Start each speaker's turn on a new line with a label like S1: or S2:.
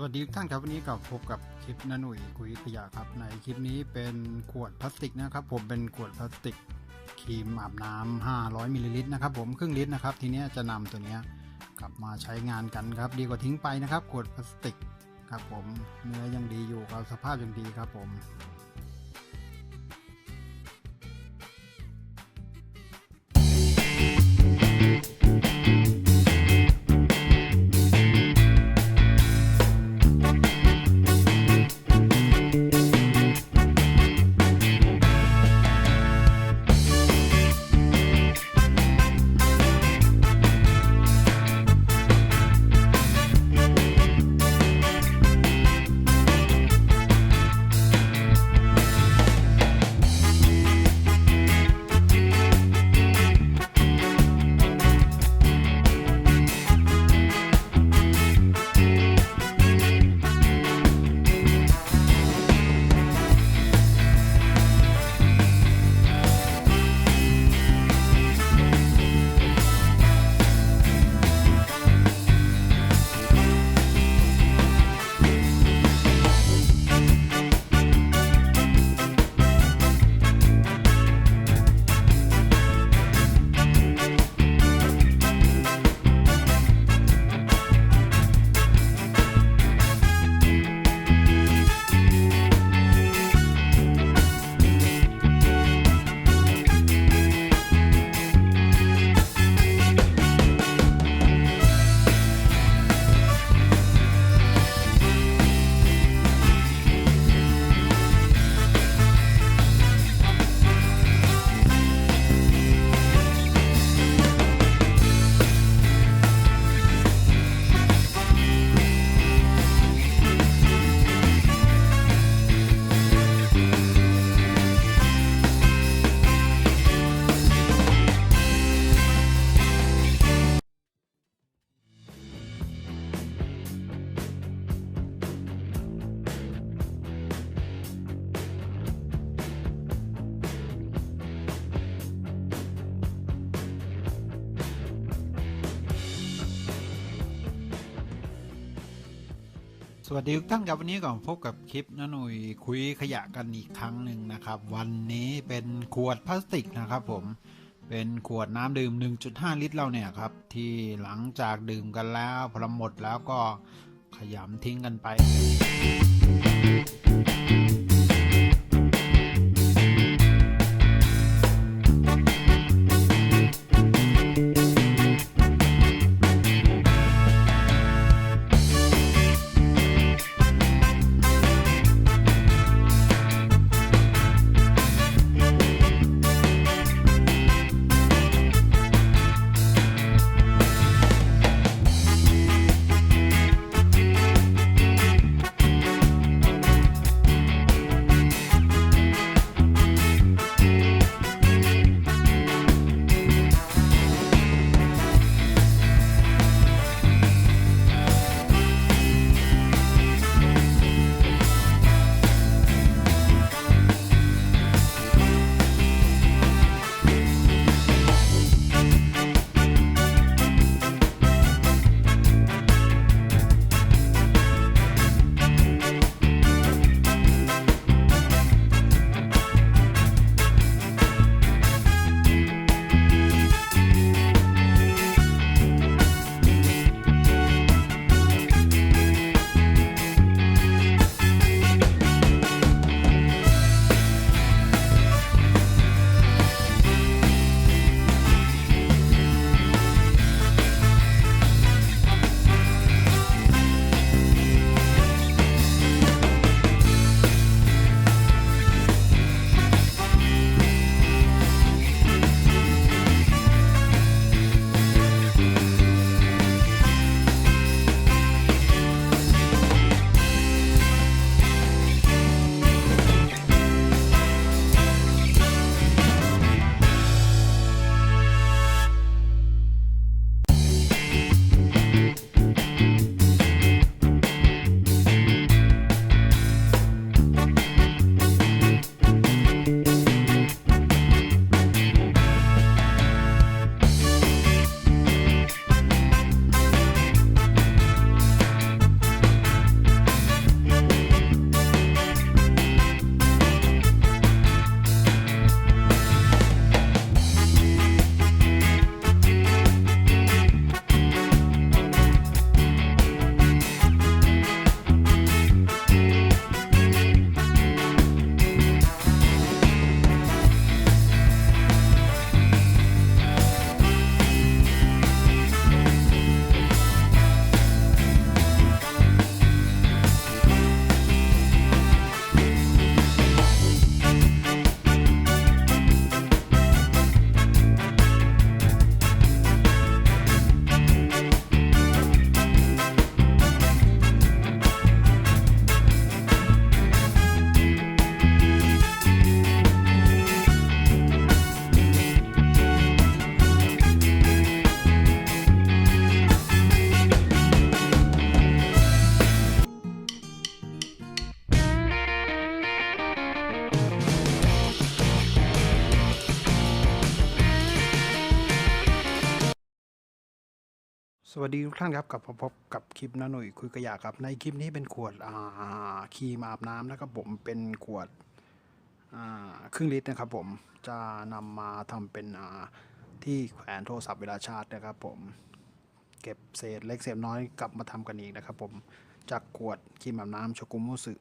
S1: สวัสดีทุกท่านครับวันนี้กับพบกับคลิปน้าหนุ่ยคุยขยะครับในคลิปนี้เป็นขวดพลาสติกนะครับผมเป็นขวดพลาสติกครีมอาบน้ำ500มิลลิลิตรนะครับผมครึ่งลิตรนะครับทีนี้จะนำตัวนี้กลับมาใช้งานกันครับดีกว่าทิ้งไปนะครับขวดพลาสติกครับผมเนื้อยังดีอยู่ครับสภาพยังดีครับผมสวัสดีทุกท่านครับวันนี้ก่อนพบกับคลิปน้าหนุ่ยคุยขยะกันอีกครั้งหนึ่งนะครับวันนี้เป็นขวดพลาสติกนะครับผมเป็นขวดน้ำดื่ม 1.5 ลิตรเราเนี่ยครับที่หลังจากดื่มกันแล้วพอหมดแล้วก็ขยำทิ้งกันไป สวัสดีทุกท่านครับกลับมาพบกับคลิปน้าหนุ่ยคุยขยะครับในคลิปนี้เป็นขวดครีมอาบน้ำนะครับผมเป็นขวดครึ่งลิตรนะครับผมจะนำมาทำเป็นที่แขวนโทรศัพท์เวลาชาร์จนะครับผมเก็บเศษเล็กเศษน้อยกลับมาทำกันอีกนะครับผมจากขวดครีมอาบน้ำโชกุมุสึ